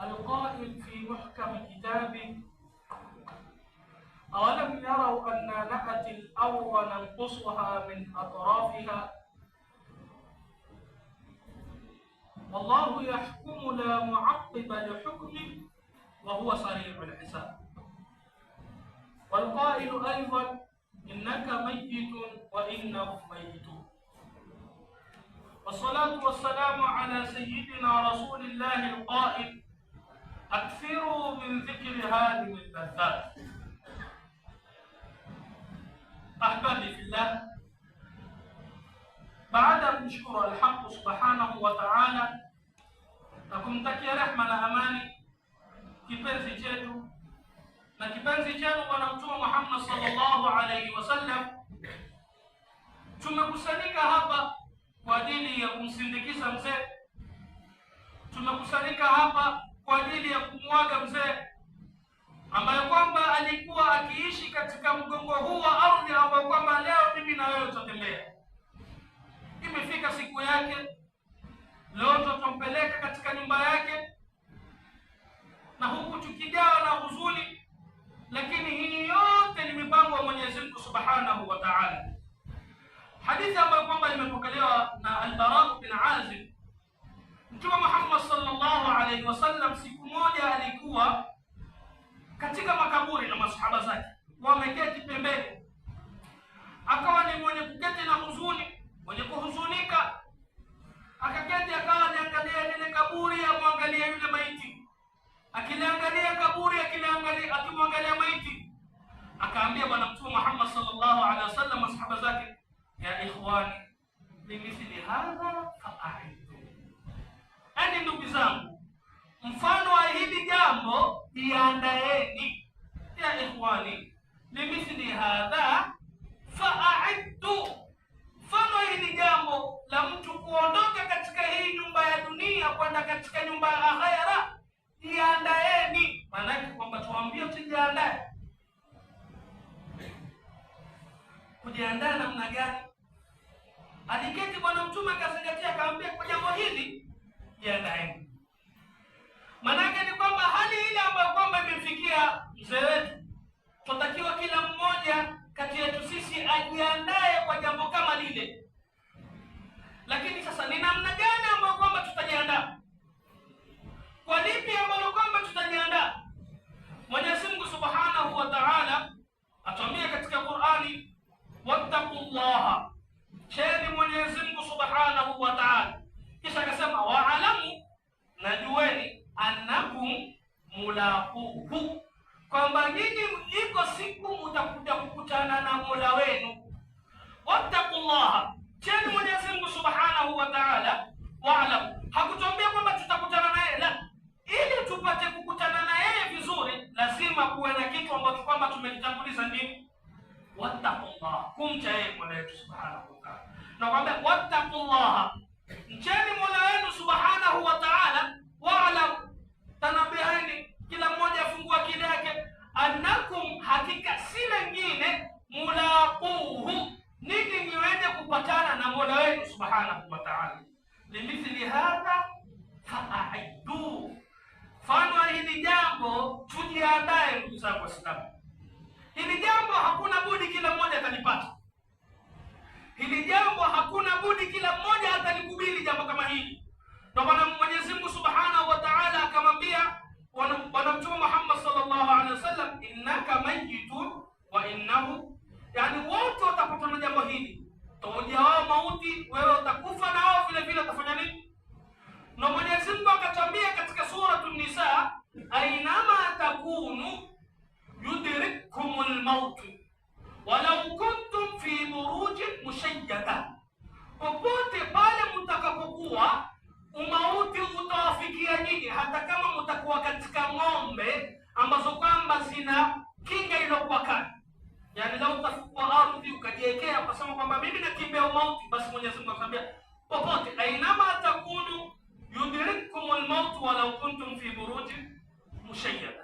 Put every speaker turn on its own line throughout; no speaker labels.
القائل في محكم كتابه: أولم يروا أنا نأتي الأرض ننقصها من أطرافها والله يحكم لا معقب لحكمه وهو سريع الحساب. والقائل أيضا: إنك ميت وإنهم ميتون. والصلاة والسلام على سيدنا رسول الله القائل: أكثروا من ذكر هذه اللذات. أحبابي في الله، baada ya kumshukuru Alhaq subhanahu wa ta'ala na kumtakia rehma na amani kipenzi chetu na kipenzi chenu Bwana Mtume Muhammad sallallahu alayhi wasallam, tumekusanyika hapa kwa ajili ya kumsindikiza mzee. Tumekusanyika hapa kwa ajili ya kumwaga mzee ambaye kwamba alikuwa akiishi katika mgongo huu wa ardhi ambao kwamba leo mimi na wewe tutatembea. Imefika siku yake, leo tutampeleka katika nyumba yake, na huku tukijawa na huzuni, lakini hii yote ni mipango ya Mwenyezi Mungu Subhanahu wa Ta'ala. Hadithi ambayo kwamba imepokelewa na Al-Bara bin Azib, Mtume Muhammad sallallahu alayhi wasallam siku moja alikuwa katika makaburi na masahaba zake wameketi pembeni, akawa ni mwenye kuketi na huzuni, mwenye kuhuzunika, akaketi akawa anaangalia lile kaburi, amwangalia yule maiti, akiliangalia kaburi, akimwangalia maiti. Akaambia Bwana Mtume Muhammad sallallahu alaihi wasallam masahaba zake: ya ikhwani, bimithli hadha fa'aidu. Ani ndugu zangu, mfano wa hili jambo iandaeni. Ya ikhwani, bimithli hadha fa'aidu. Mfano hili jambo la mtu kuondoka katika hii nyumba ya dunia kwenda katika nyumba ya akhera, iandaeni. Maanake kwamba tuambie tujiandae. Kujiandaa namna gani? Aliketi Bwana Mtume akazingatia, akaambia kwa jambo hili jiandaeni. Maanake ni kwamba hali ile ambayo kwamba imefikia mzee wetu, tunatakiwa kila mmoja kati yetu sisi ajiandae kwa jambo kama lile. Lakini sasa ni namna gani ambayo kwamba tutajiandaa? Kwa lipi ambalo kwamba tutajiandaa? Mwenyezi Mungu Subhanahu wa Ta'ala atuambia katika Qur'ani: wattaqullaha, cheni Mwenyezi Mungu Subhanahu wa Ta'ala. Kisha akasema wa'alamu, najueni, annakum mulaquhu, kwamba nyinyi iko siku mtakuja kukutana na Mola wenu. Wattaqullaha, cheni Mwenyezi Mungu Subhanahu wa Ta'ala. Wa'alamu, hakutuambia kwamba tutakutana naye, la, ili tupate kukutana na yeye vizuri lazima kuwe na kitu ambacho kwamba tumekitanguliza. Nini? Wattaqullaha, kumcha yeye Mola wetu Subhanahu wa Ta'ala. Na kwamba wattaqullaha, mcheni Mola wenu Subhanahu wa Ta'ala. Wa'alamu, tanabiani, kila mmoja afungua akili yake, annakum, hakika si lengine, mulaquhu, nini ni wenye kupatana na Mola wenu Subhanahu wa Ta'ala. Limithli hadha fa'aidu, fano hili jambo tujiandae. Ndugu zangu Waislamu, hili jambo hakuna budi kila mmoja atalipata. Hili jambo hakuna budi kila mmoja atalikubali jambo kama hili. Ndio maana Mwenyezi Mungu Subhanahu wa Ta'ala akamwambia Bwana Mtume Muhammad sallallahu alaihi wasallam: innaka mayitun wa innahu, yani wote watakutana jambo hili. Toja wao mauti, wewe utakufa na wao vile vile watafanya nini? Na Mwenyezi Mungu akatambia katika suratul Nisa: ainama takunu yudrikkumul maut walau kuntum fi burujin mushayyada, popote pale mtakapokuwa umauti utawafikia nyinyi, hata kama mtakuwa katika ng'ombe ambazo kwamba zina kinga iliyokuwa kali. Yani lau utafukua ardhi ukajiwekea ukasema kwamba mimi nakimbia umauti, basi Mwenyezi Mungu akwambia popote, ainama takunu yudrikkumul maut walau kuntum fi burujin mushayyada.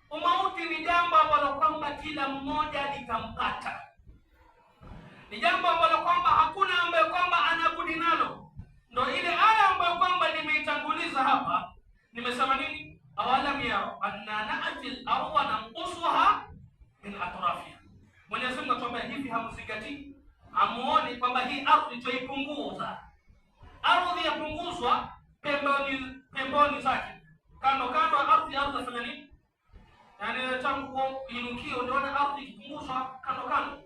Umauti ni jambo ambalo kwamba kila mmoja litampata, ni jambo ambalo kwamba hakuna ambaye kwamba anabudi nalo. Ndio ile aya ambayo kwamba nimeitanguliza hapa, nimesema nini? pembezoni zake, kando kando ardhi afanya nini? Yani tangu inukio unaona ardhi ikipunguzwa kando kando.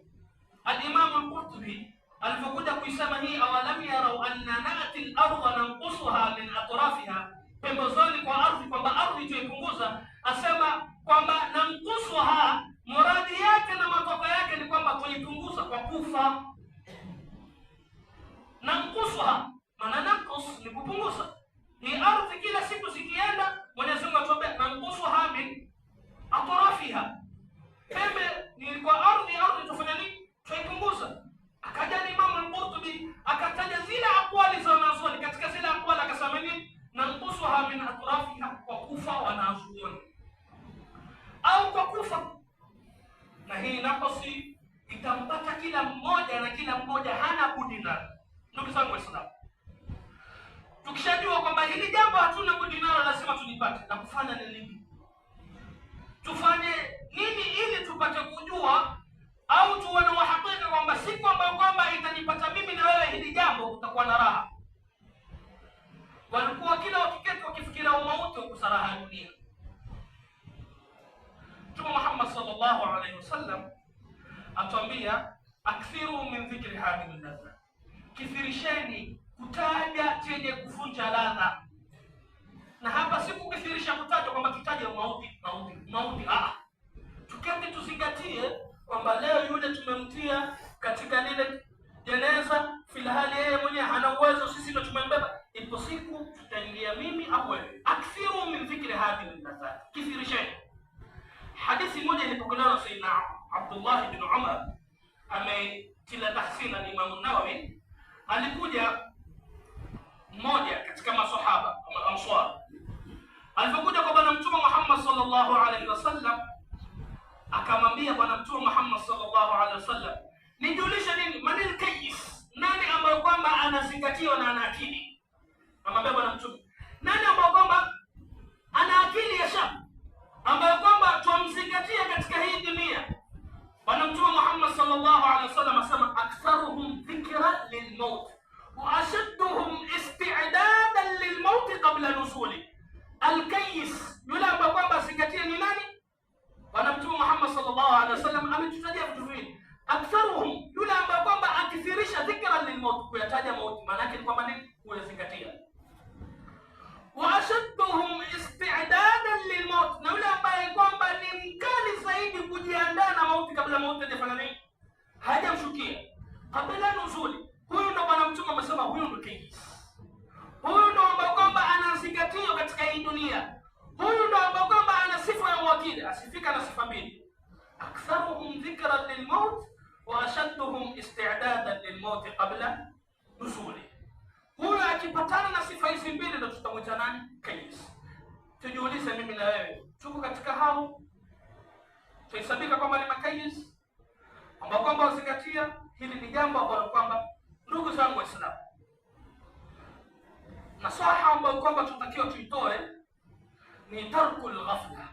Al-Imam al-Qurtubi alipokuja kuisema hii, awalam yarau anna na'ti al-ardha nanqusuha min atrafiha, pembezoni kwa ardhi, kwamba ardhi tuipunguza, asema kwamba nanqusuha, muradi yake na matokeo yake ni kwamba tuipunguza kwa kufa. Nanqusuha maana nanqus ni kupunguza. Ni ardhi kila siku zikienda, Mwenyezi Mungu atuambia nanqusuha min atrafiha, pembe ni kwa ardhi tufanya nini? Tuipunguza. Akaja Imam al-Qurtubi akataja zile aqwali za wanazuoni. Katika zile aqwali akasema nini? Nanqusuha min atrafiha, kwa kufa wanazuoni au kwa kufa. Na hii nafasi itampata kila mmoja, na kila mmoja hana budi nalo. Ndugu zangu Waislamu, tukishajua kwamba hili jambo hatuna budi nalo, lazima tulipate, na kufanya ni lipi? Tufanye nini ili tupate kujua au tuwe na uhakika kwamba siku ambayo kwamba itanipata mimi na wewe hili jambo utakuwa na raha? Walikuwa kila wakiketi wakifikiria umauti wa raha ya dunia. Mtume Muhammad sallallahu alaihi wasallam atuambia, akthiru min dhikri hadhihi al-ladha, kithirisheni kutaja chenye kufunja ladha. Na hapa si kukithirisha kutaja kwamba tutaje mauti. Tuketi tuzingatie kwamba leo yule tumemtia katika lile jeneza, filhali yeye mwenyewe hana uwezo, sisi ndio tumembeba. Ipo siku tutaingia mimi au wewe. Akthiru min dhikri hadhihi al-ladha, kithirisheni. Hadithi moja ilipokelewa na Sayyidina Abdullah ibn Umar, ametila tahsina ni Imam Nawawi. Alikuja mmoja katika maswahaba wa Ansar, alipokuja kwa bwana Mtume Muhammad sallallahu alaihi wasallam, akamwambia bwana Mtume Muhammad sallallahu alaihi wasallam, nijulishe nini manil kayis, nani ambaye kwamba anazingatiwa na ana akili? Amwambia bwana Mtume, nani ambaye kwamba ana akili ya shaba, ambaye kwamba tumzingatia katika hii dunia? Bwana Mtume Muhammad sallallahu alaihi wasallam asema, aktharuhum dhikra lilmaut wa ashadduhum isti'dadan lilmaut qabla nuzuli. Alkayis, yule ambaye kwamba zingatia ni nani? Bwana Mtume Muhammad sallallahu alaihi wasallam ametutajia vitu viwili. Aktharuhum, yule ambaye kwamba akithirisha dhikra lilmaut, kuyataja mauti, maana yake ni kwamba nini? Kuyazingatia. Wa ashadduhum isti'dadan lilmaut, na yule ambaye kwamba ni mkali zaidi kujiandaa na mauti kabla mauti hajafanya nini? Hajamshukia. Kabla nuzuli. Huyu ndo Bwana Mtume amesema, huyu ndo kayis. Huyu ndo ambaye kwamba anazingatia katika hii dunia. Huyu ndo ambaye kwamba ana sifa ya wakili, asifika na sifa mbili. Aktharuhum dhikran lilmaut wa ashadduhum isti'dadan lilmaut qabla nuzuli. Huyu akipatana na sifa hizi mbili ndo tutamwita nani? Kayis. Tujiulize mimi na wewe, tuko katika hao? Tuhesabika kwamba ni makayis ambao kwamba wazingatia hili? Ni jambo ambalo kwamba, ndugu zangu Waislamu, nasaha ambayo kwamba tunatakiwa tuitoe ni tarkul ghafla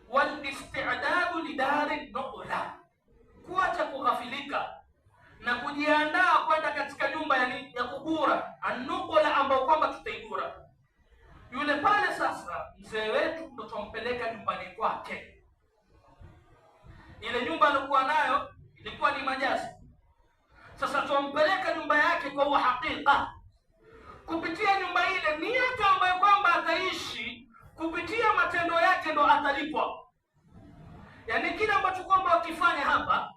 wal isti'dadu lidari nuqla, kuacha kughafilika na kujiandaa kwenda katika nyumba ya kugura, an-nuqla ambayo kwamba tutaigura. Yule pale sasa mzee wetu ndo tumpeleka nyumbani kwake. Ile nyumba alikuwa nayo ilikuwa ni majazi. Sasa tumpeleka nyumba yake kwa uhakika. Kupitia nyumba ile, miaka ambayo kwamba ataishi, kupitia matendo yake ndo atalipwa. Yaani kile ambacho kwamba ukifanya hapa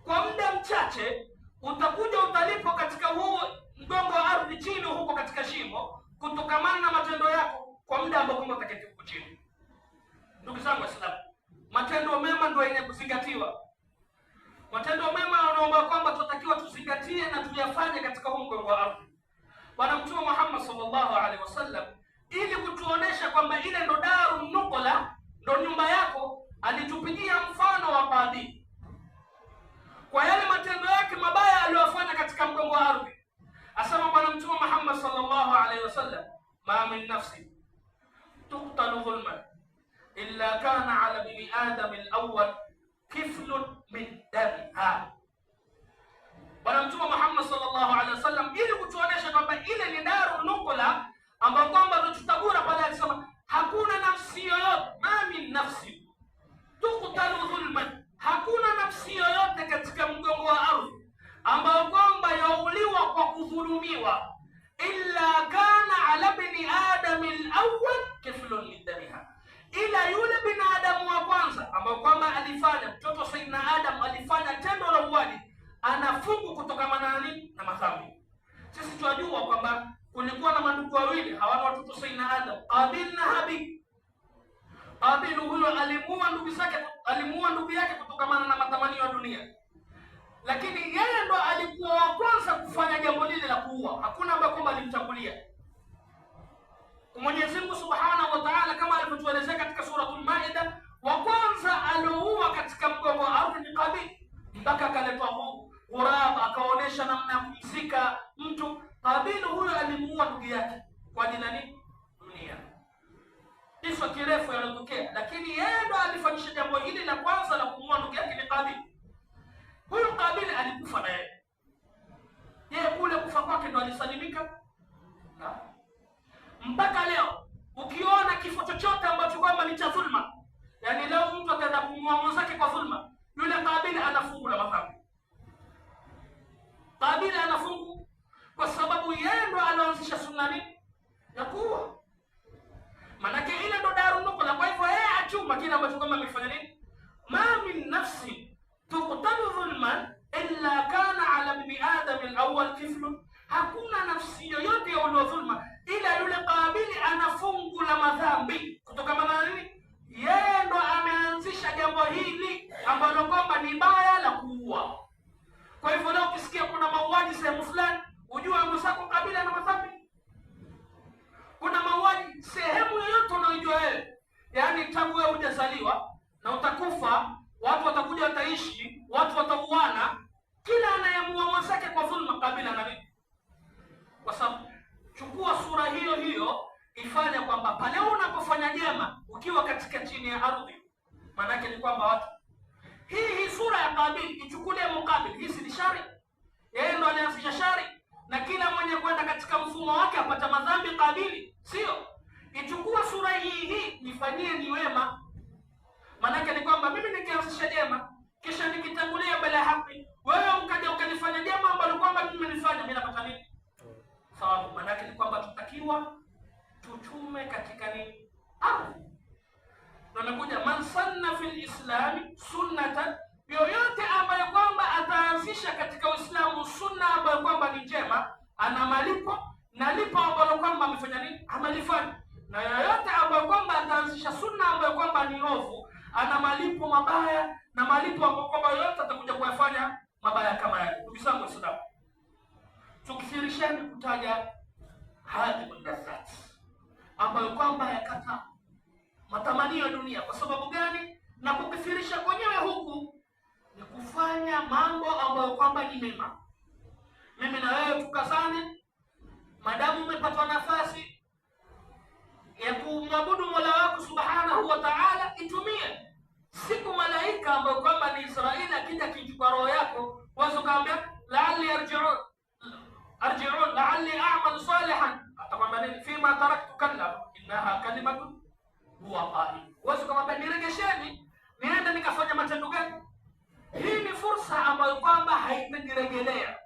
kwa muda mchache, utakuja utalipwa katika huo mgongo wa ardhi chini huko katika shimo, kutokamana na matendo yako kwa muda ambao kwamba utaketi huko chini. Ndugu zangu Waislamu, matendo mema ndio yenye kuzingatiwa. Matendo mema anaomba kwamba tutakiwa tuzingatie na tuyafanye katika huo mgongo wa ardhi. Bwana Mtume Muhammad sallallahu alaihi wasallam, ili kutuonesha kwamba ile ndo daru nuqla, ndo nyumba yako, alitupigia mfano wa Qadi kwa yale matendo yake mabaya aliyofanya katika mgongo wa ardhi. Asema Bwana Mtume Muhammad sallallahu alaihi wasallam, ma min nafsi tuqtalu dhulman illa kana ala bini adam al-awwal kiflun min damiha. Bwana Mtume Muhammad sallallahu alaihi wasallam, ili kutuonesha kwamba ile ni daru nuqla ambao kwamba tutabura pale alisema hakuna nafsi yoyote, ma min nafsi tuktalu dhulman, hakuna nafsi yoyote katika mgongo wa ardhi ambao kwamba yauliwa kwa kudhulumiwa, illa kana ala bni adami alawwal kiflun lidamiha, ila yule binadamu wa kwanza ambao kwamba alifanya, mtoto Sayyidina Adam alifanya tendo la uwaji, anafungu kutokana na madhambi. Sisi tunajua kwamba kulikuwa na mandugu wawili hawana watoto Sayyidina Adam, Qabil na Habil. Qabil huyo alimuua ndugu yake kutokana na matamanio ya dunia, lakini yeye ndo alikuwa wa kwanza kufanya jambo lile la kuua. Hakuna ambaye kwamba alimtangulia. Mwenyezi Mungu Subhanahu wa Ta'ala kama alivyotuelezea katika suratul Maida, wa kwanza alioua katika mgongo wa ardhi ni Qabil, mpaka akaletwa ghurab akaonesha namna ya kumzika mtu. Qabil huyo alimuua ndugu yake kwa ajili ya nini? Dunia. Kisa kirefu yanatokea, lakini yeye ndo alifanyisha jambo hili la kwanza la kumuua ndugu yake ni Qabil. Huyu Qabil alikufa na yeye kule kufa kwake ndo alisalimika. Mpaka leo ukiona kifo chochote ambacho kwamba ni cha dhulma, yani leo mtu ataenda kumuua mwenzake kwa dhulma, yule Qabil anafungu la madhambi. Qabil anafungu kwa sababu yeye ndo alianzisha sunna ya kuua. Manake ile ndo daru nukula. Kwa hivyo yeye achuma kile ambacho kama amefanya nini? Ma min nafsi tuqtalu dhulman illa kana ala ibni adam alawwal kiflun, hakuna nafsi yoyote ya dhulma ila yule Qabili ana fungu la madhambi kutokana na nini? Yeye ndo ameanzisha jambo hili ambalo kwamba ni baya la kuua. Kwa hivyo leo ukisikia kuna mauaji sehemu fulani, ujue msako Qabili ana madhambi. Kuna mauaji sehemu yoyote unayojua wewe, yani tangu wewe hujazaliwa na utakufa, watu watakuja wataishi, watu watauana, kila anayemuua mwenzake kwa dhulma Qabili ana nini? Kwa sababu chukua sura hiyo hiyo ifanya kwamba pale unapofanya jema ukiwa katika chini ya ardhi, maana yake ni kwamba watu hii sura ya Qabili ichukulie mukabil. Hii si shari, yeye ndo alianzisha shari, na kila mwenye kwenda katika mfumo wake apata madhambi Qabili, sio? Ichukua sura hii nifanyie ni wema, maana yake ni kwamba mimi nikianzisha jema kisha nikitangulia mbele ya haki, wewe ukaja ukanifanya jema ambalo kwamba mimi nilifanya, mimi napata nini? Sababu maana yake ni kwamba tutakiwa tuchume katika nini? Ardhi. Tunakuja man sanna fil islami sunnatan, yoyote ambaye kwamba ataanzisha katika Uislamu sunna ambayo kwamba ni njema, ana malipo na lipo ambalo kwamba amefanya nini? Amelifanya. Na yoyote ambayo kwamba ataanzisha sunna ambayo kwamba ni ovu, ana malipo mabaya na malipo ambayo kwamba yoyote atakuja kuyafanya mabaya kama yale. Ndugu zangu Waislamu, tukithirishani kutaja hadhi mudafat ambayo kwamba yakata matamanio ya dunia. Kwa sababu gani? Na kukithirisha kwenyewe huku ni kufanya mambo ambayo kwamba ni mema. Mimi na wewe tukazane, madamu umepata nafasi ya kumwabudu Mola wako Subhanahu wa Ta'ala, itumie. Siku malaika ambayo kwamba ni Israeli akija kichukua roho yako, wazo kaambia la'alli arji'un la'alli a'mal salihan, atakwambia nini? Fima taraktu kalla innaha kalimatun huwa qail. Wazo kama niregesheni niende nikafanya matendo gani? Hii ni fursa ambayo kwamba haitajirejelea.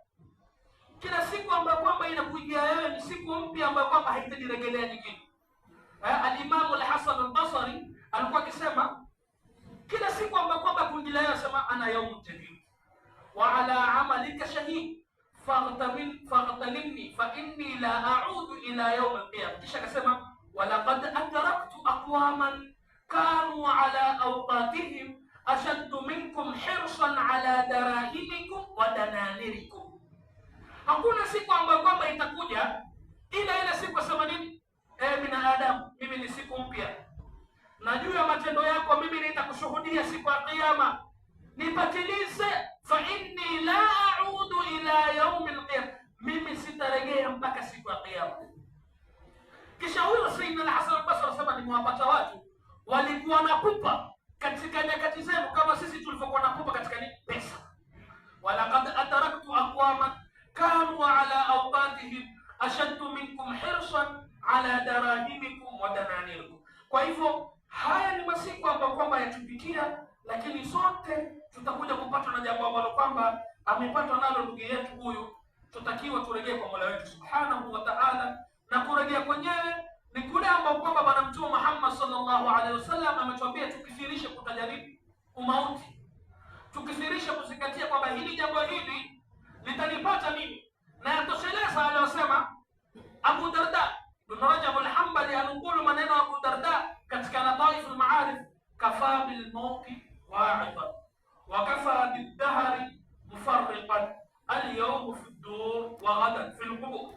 Kila siku ambayo kwamba inakuja wewe ni siku mpya ambayo kwamba haitajirejelea nyingine. Al-Imam al-Hasan al-Basri alikuwa akisema kila siku ambayo kwamba kuingia leo sema ana yawm jadid wa ala amalika shahid faghtalimni fa inni la a'udu ila yawm al-qiyamah. Kisha akasema walaqad adraktu aqwaman kanu ala awqatihim ashaddu minkum hirsan ala darahimikum wa dananirikum. Hakuna siku ambayo kwamba itakuja ila ile siku asema nini? Binadamu, mimi ni siku mpya na juu ya matendo yako mimi nitakushuhudia siku ya kiyama, nipatilize. Fa inni la a'udu ila yawm al-qiyamah, mimi sitarejea mpaka siku ya kiyama. Kisha huyo Sayyidina al-Hasan al-Basri anasema nimewapata watu walikuwa na pupa katika nyakati zenu kama sisi tulivyokuwa na pupa katika pesa. Walaqad ataraktu aqwaman kanu ala awqatihim ashaddu minkum hirsan ala darahimikum wa dananirikum. Kwa hivyo haya ni masiku ambayo kwamba yatupitia, lakini sote tutakuja kupatwa na jambo ambalo kwamba amepatwa nalo ndugu yetu huyu. Tutakiwa turejee kwa Mola wetu subhanahu wa ta'ala, na kurejea kwenyewe ni kule ambao kwamba Bwana Mtume Muhammad sallallahu alaihi wasallam ametuambia tukithirishe kutajaribu umauti, tukithirishe kuzingatia kwamba hili jambo hili litanipata mimi, na yatosheleza aliyosema